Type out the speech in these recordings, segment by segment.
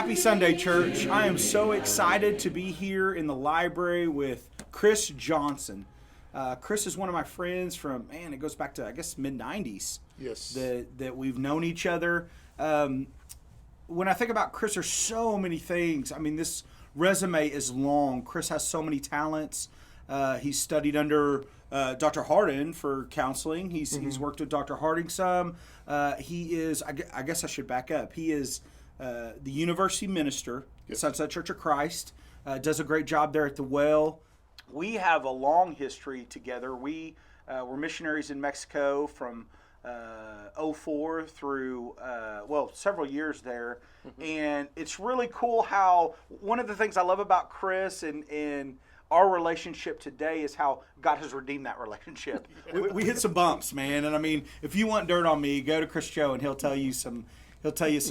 Happy Sunday, church. I am so excited to be here in the library with Chris Johnson. Chris is one of my friends from, it goes back to, I guess, mid-90s. Yes. That we've known each other. When I think about Chris, there's so many things. I mean, this resume is long. Chris has so many talents. He's studied under Dr. Hardin for counseling. He's worked with Dr. Harding some. He is, I guess I should back up. He is the university minister at Sunset Church of Christ. Does a great job there at the Well. We have a long history together. We were missionaries in Mexico from 04 through, several years there. And it's really cool how one of the things I love about Chris and our relationship today is how God has redeemed that relationship. We hit some bumps, man. And I mean, if you want dirt on me, go to Chris Joe and he'll tell you some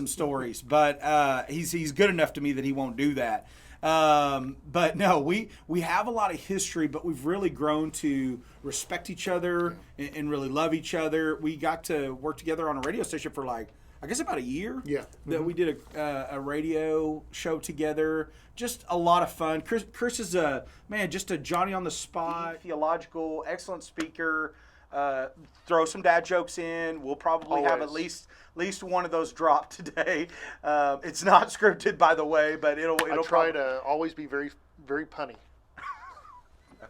stories. But he's good enough to me that he won't do that. But no, we have a lot of history, but we've really grown to respect each other and really love each other. We got to work together on a radio station for I guess about a year. Yeah. That we did a radio show together. Just a lot of fun. Chris is just a Johnny on the spot, theological, excellent speaker. Throw some dad jokes in. We'll probably have at least one of those drop today. It's not scripted, by the way, but it'll try to always be very, very punny.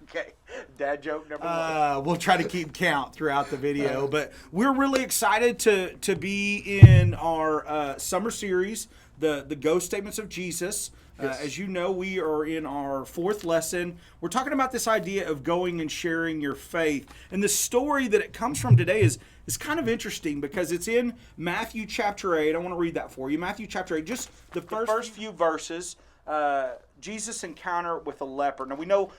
Okay, dad joke number one. We'll try to keep count throughout the video, but we're really excited to be in our summer series, the Go Statements of Jesus. As you know, we are in our fourth lesson. We're talking about this idea of going and sharing your faith. And the story that it comes from today is kind of interesting because it's in Matthew chapter 8. I want to read that for you. Matthew chapter 8, just the first few verses. Jesus' encounter with a leper. Now, we know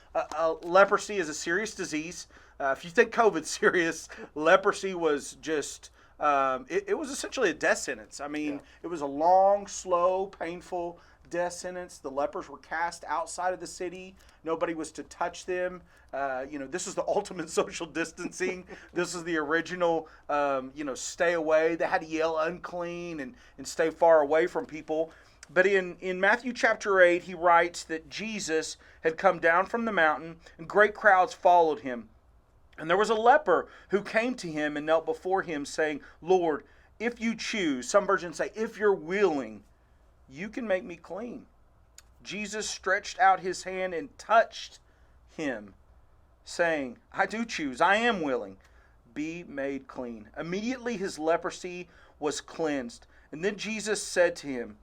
leprosy is a serious disease. If you think COVID's serious, leprosy was just, it was essentially a death sentence. I mean, It was a long, slow, painful death sentence. The lepers were cast outside of the city. Nobody was to touch them. This is the ultimate social distancing. This is the original, stay away. They had to yell unclean and stay far away from people. But in Matthew chapter 8, he writes that Jesus had come down from the mountain and great crowds followed him. And there was a leper who came to him and knelt before him saying, "Lord, if you choose," some versions say, "if you're willing, you can make me clean." Jesus stretched out his hand and touched him, saying, "I do choose, I am willing. Be made clean." Immediately his leprosy was cleansed. And then Jesus said to him,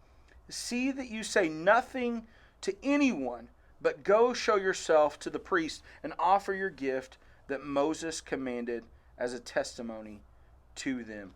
"See that you say nothing to anyone, but go show yourself to the priest and offer your gift that Moses commanded as a testimony to them."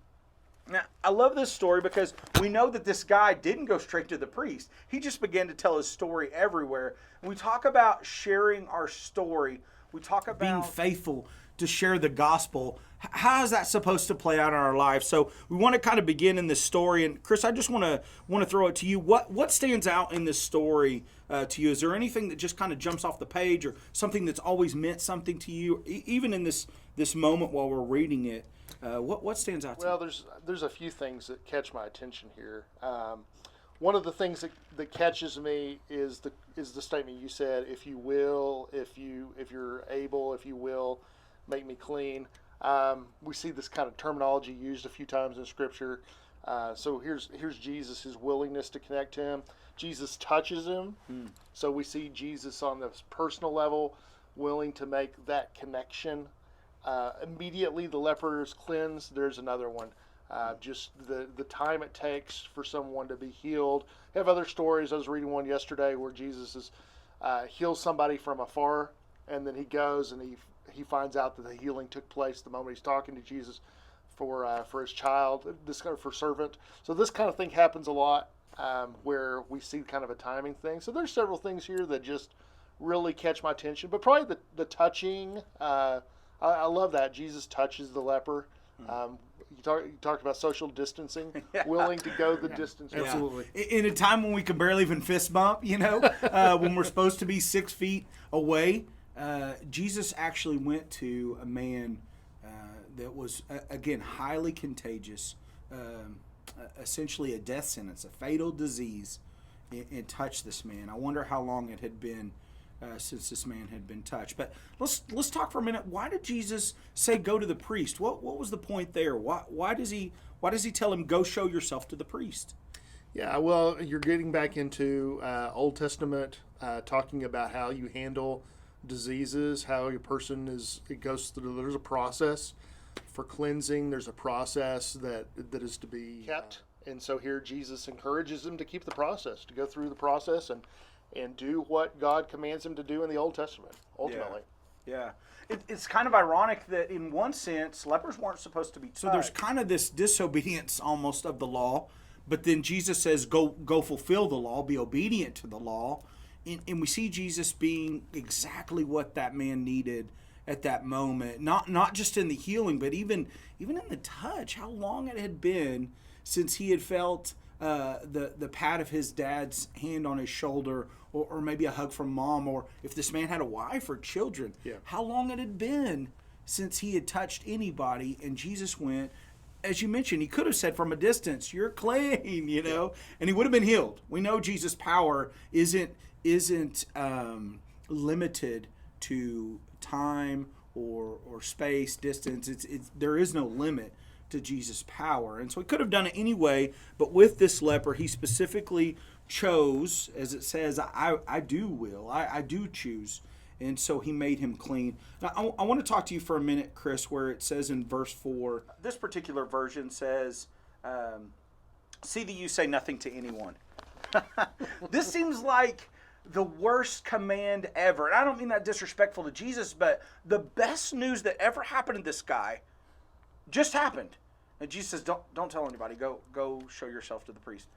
Now, I love this story because we know that this guy didn't go straight to the priest. He just began to tell his story everywhere. And we talk about sharing our story. We talk about being faithful to share the gospel. How is that supposed to play out in our lives? So we want to kind of begin in this story. And Chris, I just want to throw it to you. What stands out in this story to you? Is there anything that just kind of jumps off the page or something that's always meant something to you, even in this moment while we're reading it? What stands out to you? Well, there's a few things that catch my attention here. One of the things that catches me is the statement you said, "If you will, if you're able, if you will, make me clean." We see this kind of terminology used a few times in Scripture. So here's Jesus, his willingness to connect to him. Jesus touches him. So we see Jesus on this personal level, willing to make that connection. Immediately the leper is cleansed. There's another one. Just the time it takes for someone to be healed. I have other stories. I was reading one yesterday where Jesus heals somebody from afar, and then he goes and he finds out that the healing took place the moment he's talking to Jesus for his child, for servant. So this kind of thing happens a lot where we see kind of a timing thing. So there's several things here that just really catch my attention. But probably the touching, I love that. Jesus touches the leper. You talked about social distancing, willing to go the distance. Yeah. Absolutely. In a time when we can barely even fist bump, when we're supposed to be 6 feet away, Jesus actually went to a man that was, again, highly contagious, essentially a death sentence, a fatal disease. and touch this man. I wonder how long it had been since this man had been touched. But let's talk for a minute. Why did Jesus say go to the priest? What was the point there? Why does he tell him go show yourself to the priest? Yeah, well, you're getting back into Old Testament, talking about how you handle diseases, how a person it goes through. There's a process for cleansing. There's a process that is to be kept. And so here Jesus encourages them to keep the process, to go through the process and do what God commands him to do in the Old Testament, ultimately. Yeah. It's kind of ironic that in one sense, lepers weren't supposed to be touched. So there's kind of this disobedience almost of the law, but then Jesus says, go fulfill the law, be obedient to the law. And we see Jesus being exactly what that man needed at that moment. Not just in the healing, but even in the touch. How long it had been since he had felt the pat of his dad's hand on his shoulder, or maybe a hug from mom, or if this man had a wife or children. Yeah. How long it had been since he had touched anybody, and Jesus went, as you mentioned, he could have said from a distance, you're clean, and he would have been healed. We know Jesus' power isn't limited to time or space, distance. There is no limit to Jesus' power. And so he could have done it anyway, but with this leper, he specifically chose, as it says, I do choose. And so he made him clean. Now, I want to talk to you for a minute, Chris, where it says in verse 4, this particular version says, see that you say nothing to anyone. This seems like the worst command ever. And I don't mean that disrespectful to Jesus, but the best news that ever happened to this guy just happened. And Jesus says, don't tell anybody. Go show yourself to the priest.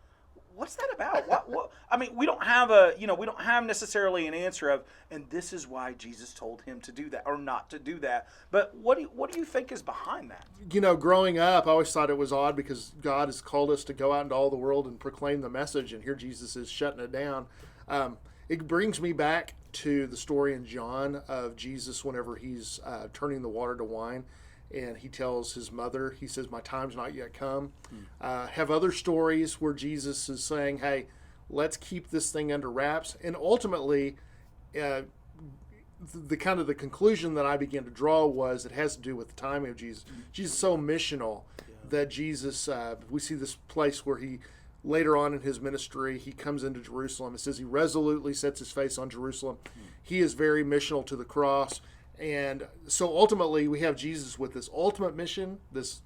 What's that about? What? I mean, we don't have necessarily an answer of, and this is why Jesus told him to do that or not to do that. But what do you think is behind that? Growing up, I always thought it was odd because God has called us to go out into all the world and proclaim the message, and here Jesus is shutting it down. It brings me back to the story in John of Jesus whenever he's turning the water to wine. And he tells his mother, he says, my time's not yet come. Have other stories where Jesus is saying, hey, let's keep this thing under wraps. And ultimately, the conclusion that I began to draw was it has to do with the timing of Jesus. Jesus is so missional that Jesus, we see this place where he, later on in his ministry, he comes into Jerusalem. It says he resolutely sets his face on Jerusalem. He is very missional to the cross. And so ultimately we have Jesus with this ultimate mission, this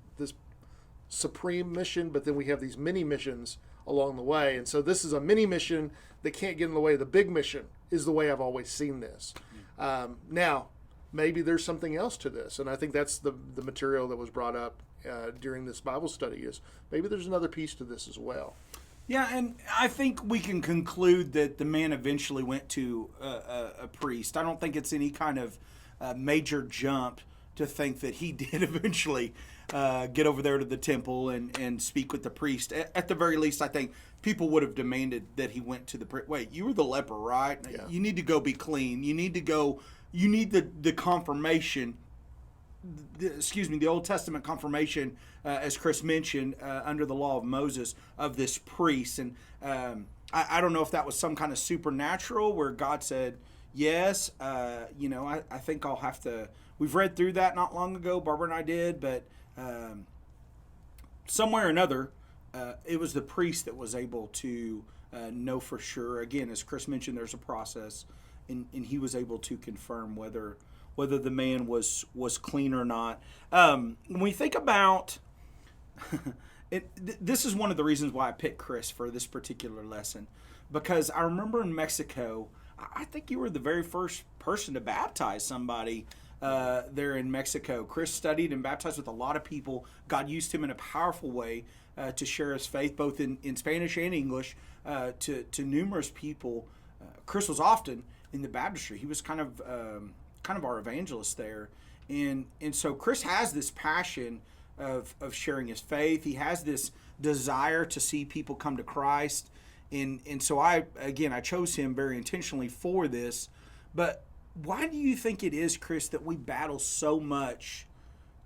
supreme mission, but then we have these mini missions along the way. And so this is a mini mission that can't get in the way of the big mission, is the way I've always seen this. Now, maybe there's something else to this. And I think that's the material that was brought up during this Bible study, is maybe there's another piece to this as well. Yeah, and I think we can conclude that the man eventually went to a priest. I don't think it's any kind of major jump to think that he did eventually get over there to the temple and speak with the priest. At the very least, I think people would have demanded that he went to the priest. Wait, you were the leper, right? Yeah. You need to go be clean. You need the confirmation, the Old Testament confirmation, as Chris mentioned, under the law of Moses, of this priest. And I don't know if that was some kind of supernatural where God said, yes, I think I'll have to. We've read through that not long ago. Barbara and I did, but somewhere or another, it was the priest that was able to know for sure. Again, as Chris mentioned, there's a process, and he was able to confirm whether the man was clean or not. When we think about it, this is one of the reasons why I picked Chris for this particular lesson, because I remember in Mexico. I think you were the very first person to baptize somebody there in Mexico. Chris studied and baptized with a lot of people. God used him in a powerful way to share his faith, both in Spanish and English, to numerous people. Chris was often in the baptistry. He was kind of our evangelist there. And so Chris has this passion of sharing his faith. He has this desire to see people come to Christ. And so I chose him very intentionally for this. But why do you think it is, Chris, that we battle so much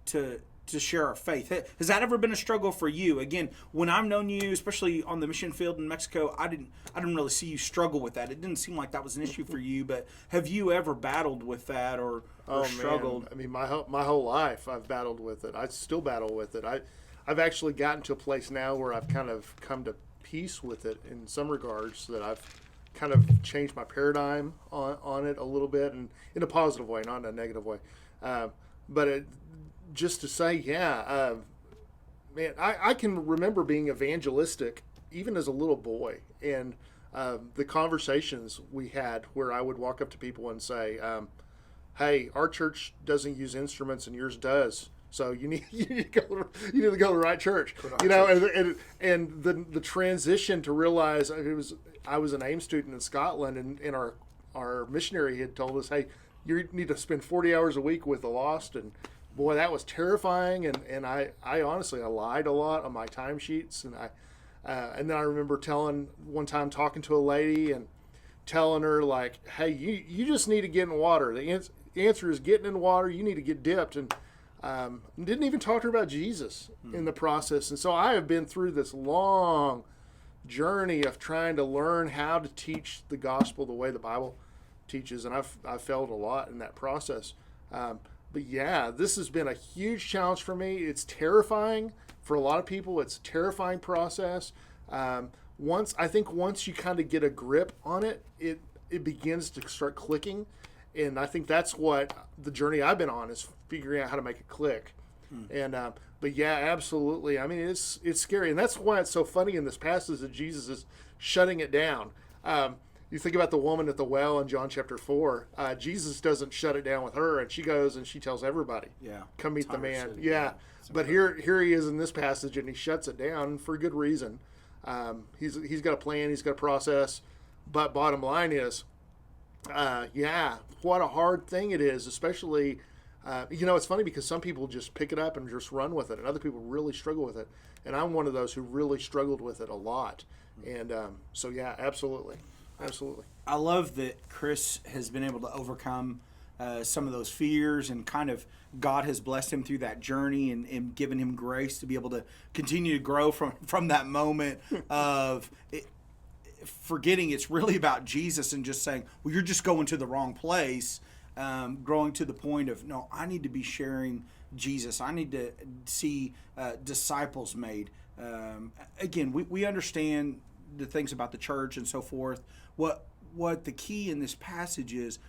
to to share our faith. Has that ever been a struggle for you? Again, when I've known you, especially on the mission field in Mexico, I didn't really see you struggle with that. It didn't seem like that was an issue for you. But have you ever battled with that or struggled? Man. I mean, my whole life I've battled with it. I still battle with it. I've actually gotten to a place now where I've kind of come to peace with it in some regards, that I've kind of changed my paradigm on it a little bit, and in a positive way, not in a negative way. Just to say, man, I can remember being evangelistic even as a little boy, and the conversations we had where I would walk up to people and say, hey, our church doesn't use instruments and yours does. So you need to go to the right church, and the transition to realize I was an AIM student in Scotland, and our missionary had told us, hey, you need to spend 40 hours a week with the lost, and boy, that was terrifying. And I honestly lied a lot on my timesheets, and then I remember one time talking to a lady and telling her, like, hey, you just need to get in water. The answer is getting in water. You need to get dipped, and didn't even talk to her about Jesus in the process. And so I have been through this long journey of trying to learn how to teach the gospel the way the Bible teaches, and I've failed a lot in that process. But yeah, this has been a huge challenge for me. It's terrifying for a lot of people. It's a terrifying process. Once you kind of get a grip on it, it begins to start clicking. And I think that's what the journey I've been on, is figuring out how to make it click. But yeah, absolutely. I mean, it's scary. And that's why it's so funny in this passage that Jesus is shutting it down. You think about the woman at the well in John chapter 4. Jesus doesn't shut it down with her, and she goes and she tells everybody, come meet the man. But here he is in this passage, and he shuts it down for good reason. He's got a plan, he's got a process. But bottom line is, what a hard thing it is, especially, it's funny because some people just pick it up and just run with it, and other people really struggle with it. And I'm one of those who really struggled with it a lot. And so, yeah, absolutely. Absolutely. I love that Chris has been able to overcome some of those fears, and kind of God has blessed him through that journey and given him grace to be able to continue to grow from that moment of forgetting it's really about Jesus and just saying, well, you're just going to the wrong place, growing to the point of, no, I need to be sharing Jesus. I need to see disciples made. Again, we understand the things about the church and so forth. What the key in this passage is,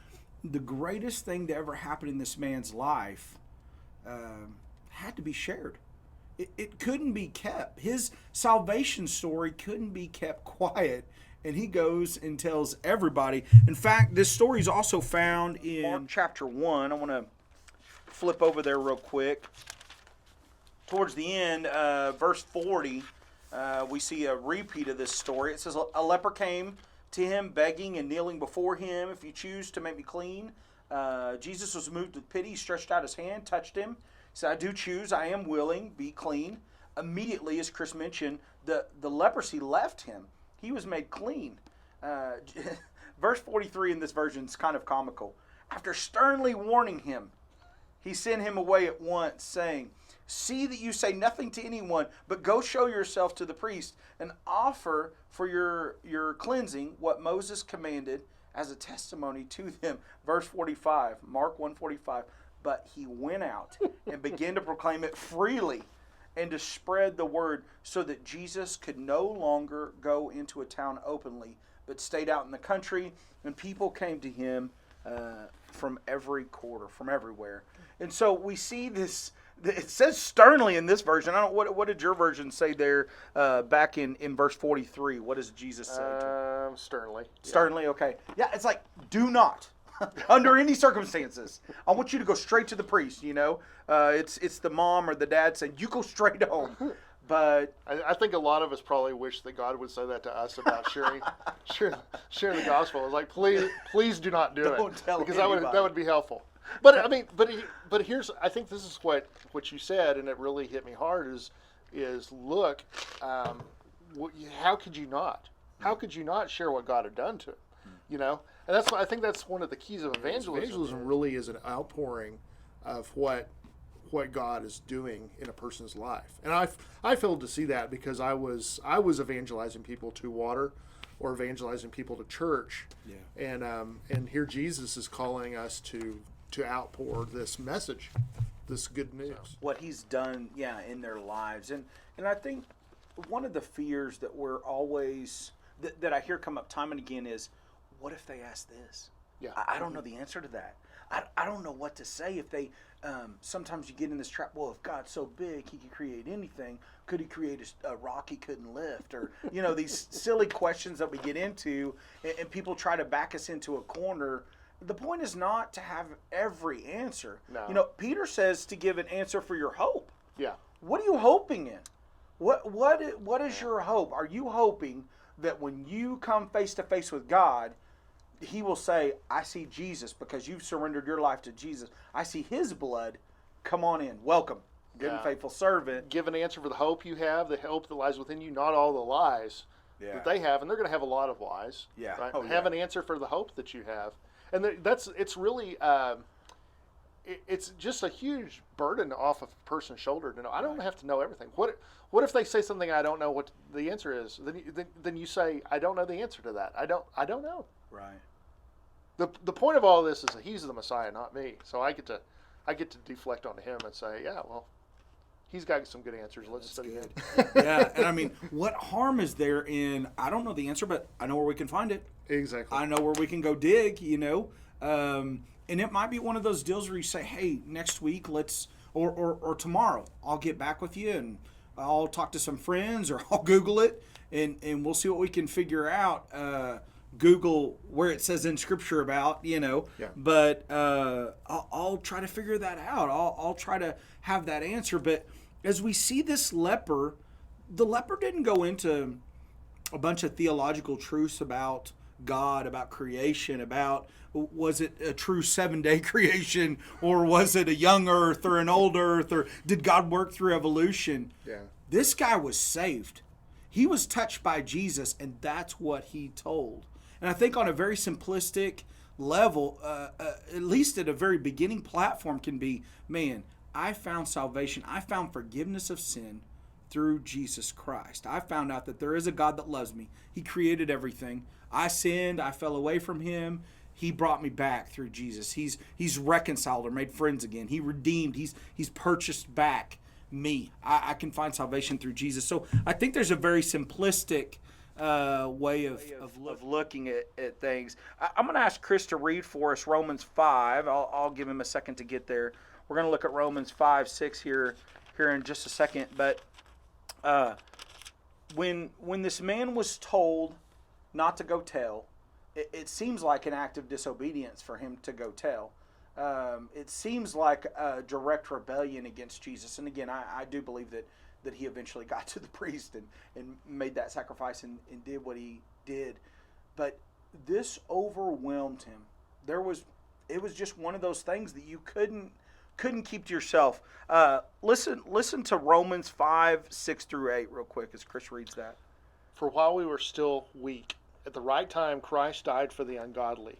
the greatest thing to ever happen in this man's life had to be shared. It couldn't be kept. His salvation story couldn't be kept quiet, and he goes and tells everybody. In fact, this story is also found in Mark chapter 1. I want to flip over there real quick. Towards the end, verse 40, we see a repeat of this story. It says, a leper came to him, begging and kneeling before him, if you choose to make me clean. Jesus was moved with pity. He stretched out his hand, touched him. He said, I do choose, I am willing, be clean. Immediately, as Chris mentioned, the leprosy left him. He was made clean. Verse 43 in this version is kind of comical. After sternly warning him, he sent him away at once, saying, see that you say nothing to anyone, but go show yourself to the priest and offer for your cleansing what Moses commanded as a testimony to them. Verse 45, Mark 1:45. But he went out and began to proclaim it freely and to spread the word, so that Jesus could no longer go into a town openly, but stayed out in the country, and people came to him from every quarter, from everywhere. And so we see this. It says sternly in this version. I don't. What did your version say there back in verse 43? What does Jesus say? Sternly. Sternly, okay. Yeah, it's like, do not, under any circumstances. I want you to go straight to the priest, It's the mom or the dad saying, you go straight home. But I think a lot of us probably wish that God would say that to us about sharing the gospel. It's like, please do not do it. Tell because anybody. that would be helpful. But I mean, but here's, I think this is what you said, and it really hit me hard. Is look, how could you not? How could you not share what God had done to him? And I think that's one of the keys of evangelism. Evangelism really is an outpouring of what what God is doing in a person's life. And I failed to see that because I was evangelizing people to water or evangelizing people to church. Yeah. And here Jesus is calling us to outpour this message, this good news. What he's done, in their lives. And I think one of the fears that we're always, that I hear come up time and again is, what if they ask this? Yeah. I don't know the answer to that. I don't know what to say if they, sometimes you get in this trap, well, if God's so big, he could create anything. Could he create a rock he couldn't lift? Or, these silly questions that we get into, and people try to back us into a corner. The point is not to have every answer. No. Peter says to give an answer for your hope. Yeah. What are you hoping in? What is your hope? Are you hoping that when you come face to face with God, he will say, I see Jesus, because you've surrendered your life to Jesus. I see his blood. Come on in. Welcome. Good and faithful servant. Give an answer for the hope you have, the hope that lies within you, not all the lies that they have. And they're going to have a lot of lies. Yeah. Right? Oh, have an answer for the hope that you have. And it's really, it's just a huge burden off of a person's shoulder to know. I don't have to know everything. What if they say something I don't know what the answer is? Then you say, I don't know the answer to that. I don't know. Right. The point of all this is that he's the Messiah, not me. So I get to deflect onto him and say, yeah, well, he's got some good answers. Let's study him. Yeah, and I mean, what harm is there in, I don't know the answer, but I know where we can find it. Exactly. I know where we can go dig, and it might be one of those deals where you say, hey, next week, let's, or tomorrow, I'll get back with you and I'll talk to some friends, or I'll Google it, and we'll see what we can figure out. Google where it says in Scripture about, but I'll try to figure that out. I'll try to have that answer. But as we see this leper, the leper didn't go into a bunch of theological truths about God, about creation, about was it a true 7-day creation, or was it a young earth or an old earth, or did God work through evolution? Yeah. This guy was saved. He was touched by Jesus, and that's what he told. And I think on a very simplistic level, at least at a very beginning platform, can be, man, I found salvation. I found forgiveness of sin through Jesus Christ. I found out that there is a God that loves me. He created everything. I sinned. I fell away from him. He brought me back through Jesus. He's reconciled or made friends again. He redeemed. He's purchased back me. I can find salvation through Jesus. So I think there's a very simplistic way of looking at things. I'm going to ask Chris to read for us Romans 5. I'll give him a second to get there. We're going to look at Romans 5:6 here in just a second. But when this man was told not to go tell, it seems like an act of disobedience for him to go tell. It seems like a direct rebellion against Jesus. And again, I do believe that he eventually got to the priest and made that sacrifice and did what he did. But this overwhelmed him. It was just one of those things that you couldn't keep to yourself. Listen to Romans 5:6-8 real quick as Chris reads that. For while we were still weak, at the right time Christ died for the ungodly.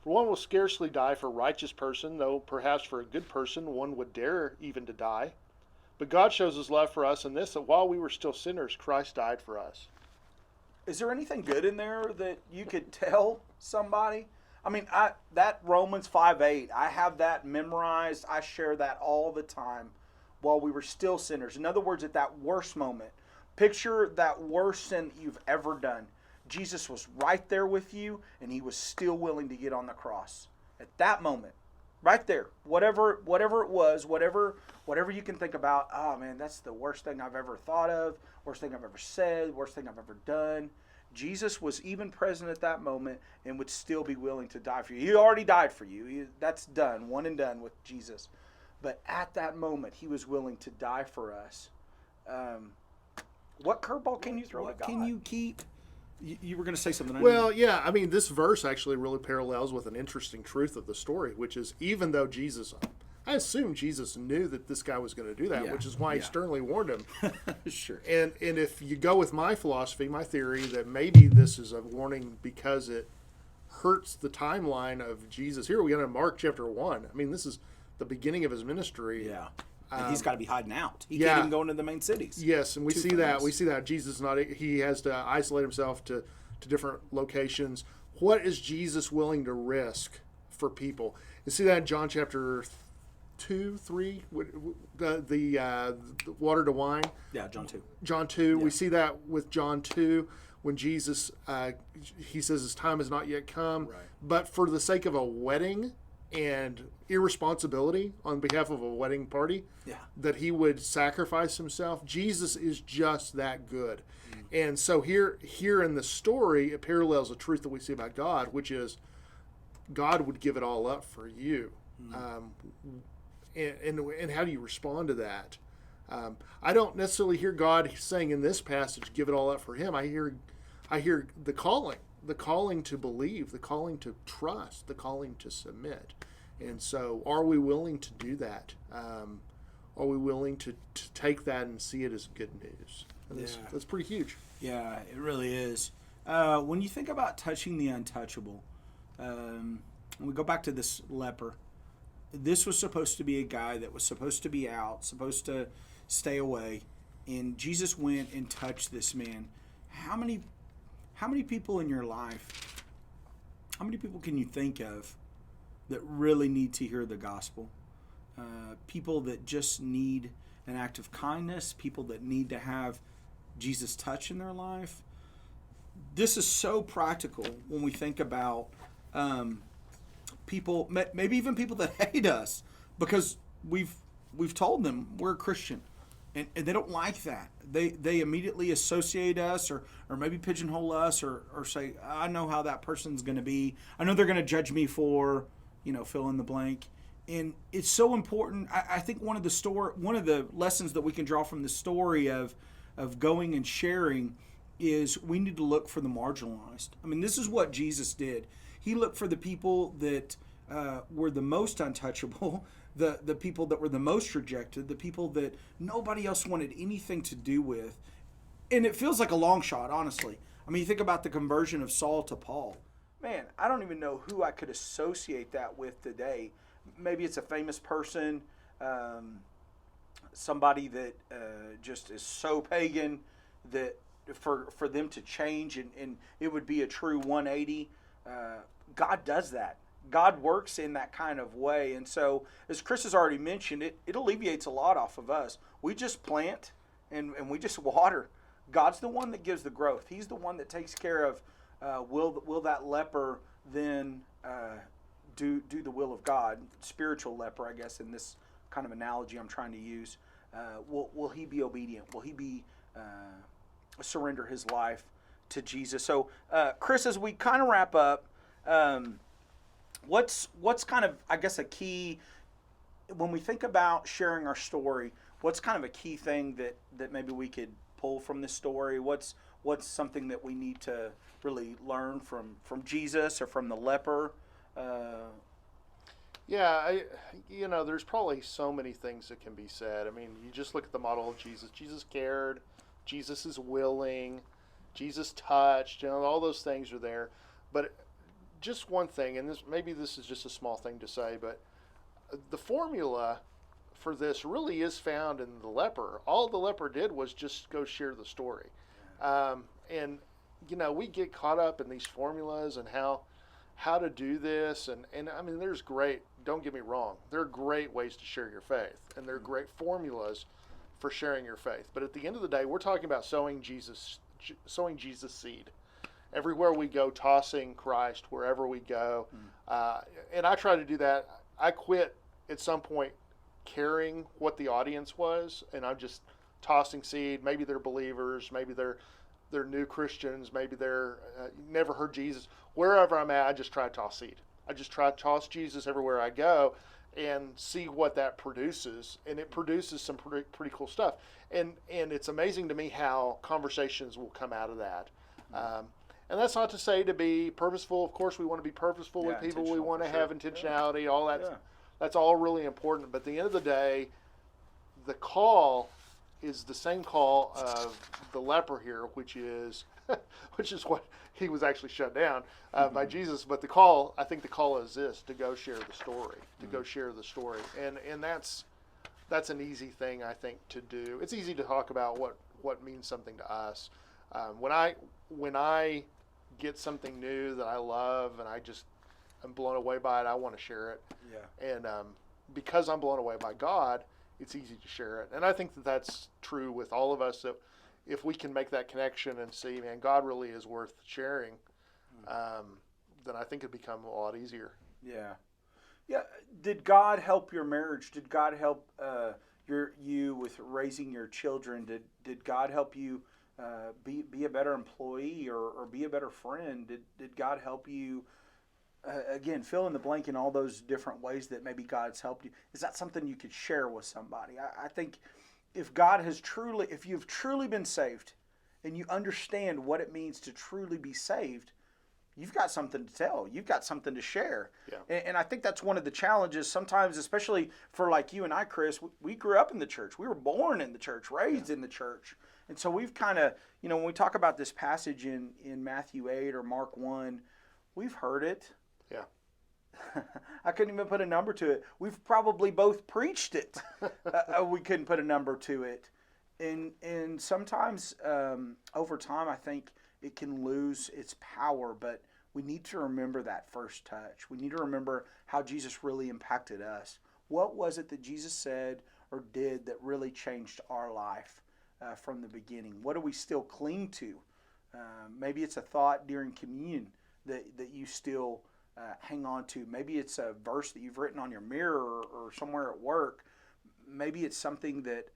For one will scarcely die for a righteous person, though perhaps for a good person one would dare even to die. But God shows his love for us in this, that while we were still sinners, Christ died for us. Is there anything good in there that you could tell somebody? I mean, that Romans 5:8, I have that memorized. I share that all the time. While we were still sinners. In other words, at that worst moment, picture that worst sin that you've ever done. Jesus was right there with you, and he was still willing to get on the cross. At that moment, right there, whatever it was, whatever you can think about, oh man, that's the worst thing I've ever thought of, worst thing I've ever said, worst thing I've ever done. Jesus was even present at that moment and would still be willing to die for you. He already died for you. That's done, one and done with Jesus. But at that moment, he was willing to die for us. What curveball can you throw at God? Can you keep? You were going to say something. Well, yeah. I mean, this verse actually really parallels with an interesting truth of the story, which is even though Jesus, I assume Jesus knew that this guy was going to do that, which is why he sternly warned him. Sure. And if you go with my philosophy, my theory, that maybe this is a warning because it hurts the timeline of Jesus. Here we get in Mark chapter 1. I mean, this is the beginning of his ministry. Yeah. And he's got to be hiding out. He yeah. can't even go into the main cities. Yes, and we Too see famous. that. We see that Jesus he has to isolate himself to different locations. What is Jesus willing to risk for people? You see that in John chapter 2, 3, the water to wine. Yeah, John 2. John 2. Yeah. We see that with John 2 when Jesus, he says his time has not yet come. Right. But for the sake of a wedding and irresponsibility on behalf of a wedding party, Yeah. that he would sacrifice himself. Jesus is just that good. And so here in the story, it parallels a truth that we see about God, which is God would give it all up for you. And how do you respond to that? I don't necessarily hear God saying in this passage, give it all up for him. I hear the calling to believe, the calling to trust, the calling to submit. And so are we willing to do that? Are we willing to take that and see it as good news? And that's pretty huge. Yeah, it really is. When you think about touching the untouchable, when we go back to this leper, this was supposed to be a guy that was supposed to be out, supposed to stay away, and Jesus went and touched this man. How many people in your life, how many people can you think of that really need to hear the gospel? People that just need an act of kindness, people that need to have Jesus touch in their life. This is so practical when we think about people, maybe even people that hate us because we've told them we're a Christian, and they don't like that. They immediately associate us or maybe pigeonhole us or say, I know how that person's going to be. I know they're going to judge me for, fill in the blank. And it's so important. I think one of the lessons that we can draw from the story of going and sharing is we need to look for the marginalized. I mean, this is what Jesus did. He looked for the people that were the most untouchable, the people that were the most rejected, the people that nobody else wanted anything to do with. And it feels like a long shot, honestly. I mean, you think about the conversion of Saul to Paul. Man, I don't even know who I could associate that with today. Maybe it's a famous person, somebody that just is so pagan that for them to change and it would be a true 180. God does that. God works in that kind of way. And so, as Chris has already mentioned, it alleviates a lot off of us. We just plant and we just water. God's the one that gives the growth. He's the one that takes care of will that leper then do the will of God? Spiritual leper, I guess, in this kind of analogy I'm trying to use. Will he be obedient? Will he be surrender his life to Jesus? So, Chris, as we kind of wrap up, what's kind of, I guess, a key when we think about sharing our story? What's kind of a key thing that maybe we could pull from this story? What's something that we need to really learn from Jesus or from the leper? There's probably so many things that can be said. I mean, you just look at the model of Jesus. Jesus cared. Jesus is willing. Jesus touched. All those things are there. But just one thing, and this is just a small thing to say, but the formula for this really is found in the leper. All the leper did was just go share the story. We get caught up in these formulas and how to do this. And I mean, don't get me wrong, there are great ways to share your faith, and there are great formulas for sharing your faith. But at the end of the day, we're talking about sowing Jesus seed. Everywhere we go, tossing Christ wherever we go. And I try to do that. I quit at some point caring what the audience was, and I'm just tossing seed. Maybe they're believers, maybe they're new Christians, maybe they're never heard Jesus. Wherever I'm at, I just try to toss seed. I just try to toss Jesus everywhere I go and see what that produces. And it produces some pretty cool stuff. And it's amazing to me how conversations will come out of that. And that's not to say to be purposeful. Of course, we want to be purposeful with people. We want to have intentionality, all that. Yeah. That's all really important. But at the end of the day, the call is the same call of the leper here, which is what he was actually shut down by Jesus. But I think the call is this: to go share the story, to go share the story, and that's that's an easy thing, I think, to do. It's easy to talk about what means something to us. When I get something new that I love and I'm blown away by it, I want to share it. Yeah. And because I'm blown away by God, it's easy to share it. And I think that that's true with all of us. So if we can make that connection and see, man, God really is worth sharing, then I think it'd become a lot easier. Yeah. Yeah. Did God help your marriage? Did God help you with raising your children? Did God help you be a better employee or be a better friend? Did God help you? Again, fill in the blank in all those different ways that maybe God's helped you. Is that something you could share with somebody? I think if you've truly been saved and you understand what it means to truly be saved, you've got something to tell. You've got something to share. Yeah. And I think that's one of the challenges sometimes, especially for like you and I, Chris. We grew up in the church. We were born in the church, raised in the church. And so we've kind of, when we talk about this passage in Matthew 8 or Mark 1, we've heard it. Yeah. I couldn't even put a number to it. We've probably both preached it. We couldn't put a number to it. And sometimes over time, I think it can lose its power, but we need to remember that first touch. We need to remember how Jesus really impacted us. What was it that Jesus said or did that really changed our life from the beginning? What do we still cling to? Maybe it's a thought during communion that you still hang on to. Maybe it's a verse that you've written on your mirror or somewhere at work. Maybe it's something that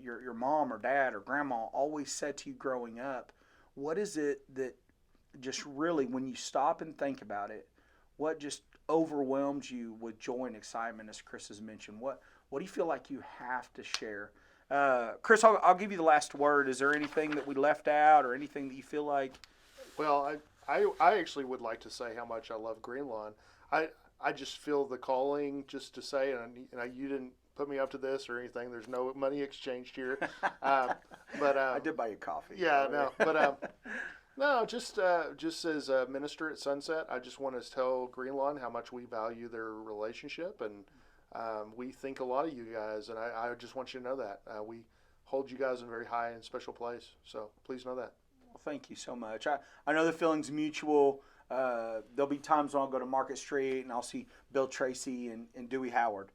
your mom or dad or grandma always said to you growing up. What is it that just really, when you stop and think about it, what just overwhelms you with joy and excitement, as Chris has mentioned? What do you feel like you have to share? Chris, I'll give you the last word. Is there anything that we left out or anything that you feel like? Well, I actually would like to say how much I love Green Lawn. I just feel the calling just to say, and you didn't put me up to this or anything. There's no money exchanged here. But I did buy you coffee. Yeah, no, but no, just as a minister at Sunset, I just want to tell Green Lawn how much we value their relationship, and we think a lot of you guys, and I just want you to know that we hold you guys in a very high and special place. So please know that. Well, thank you so much. I know the feeling's mutual. There'll be times when I'll go to Market Street and I'll see Bill Tracy and Dewey Howard,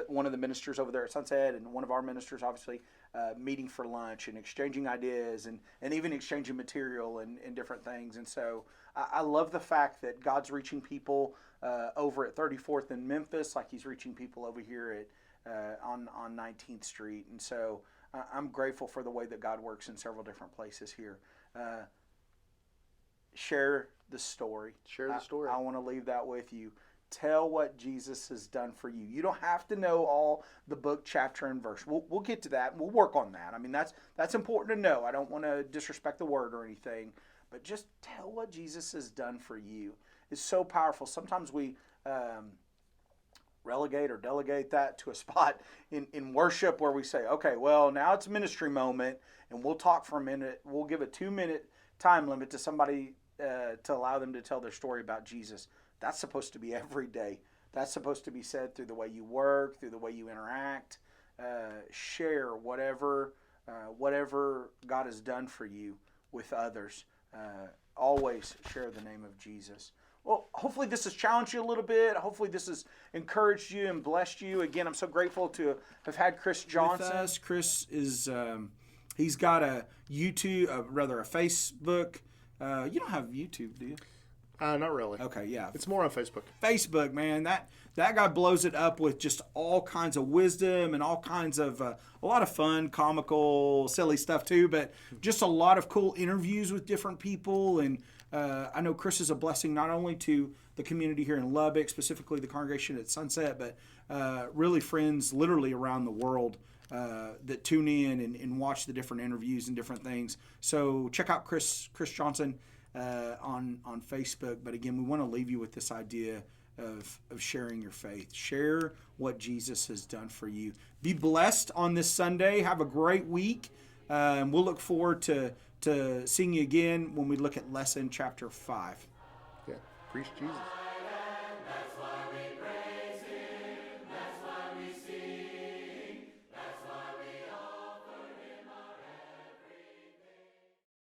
one of the ministers over there at Sunset, and one of our ministers, obviously, meeting for lunch and exchanging ideas and even exchanging material and different things. And so I love the fact that God's reaching people over at 34th in Memphis, like he's reaching people over here on 19th Street. And so I'm grateful for the way that God works in several different places here. Share the story. Share the story. I want to leave that with you. Tell what Jesus has done for you. You don't have to know all the book, chapter, and verse. We'll get to that. We'll work on that. I mean, that's important to know. I don't want to disrespect the word or anything, but just tell what Jesus has done for you. It's so powerful. Sometimes we relegate or delegate that to a spot in worship where we say, okay, well, now it's a ministry moment, and we'll talk for a minute. We'll give a 2-minute time limit to somebody to allow them to tell their story about Jesus. That's supposed to be every day. That's supposed to be said through the way you work, through the way you interact. Share whatever God has done for you with others. Always share the name of Jesus. Well, hopefully this has challenged you a little bit. Hopefully this has encouraged you and blessed you. Again, I'm so grateful to have had Chris Johnson with us. Chris is he's got a YouTube, a Facebook. You don't have YouTube, do you? Not really. Okay, yeah. It's more on Facebook. Facebook, man, that guy blows it up with just all kinds of wisdom and all kinds of a lot of fun, comical, silly stuff too, but just a lot of cool interviews with different people. And I know Chris is a blessing not only to the community here in Lubbock, specifically the congregation at Sunset, but really friends literally around the world that tune in and watch the different interviews and different things. So check out Chris Johnson on Facebook. But again, we want to leave you with this idea of sharing your faith. Share what Jesus has done for you. Be blessed on this Sunday. Have a great week. And we'll look forward to seeing you again when we look at lesson chapter 5. Yeah, preach Jesus.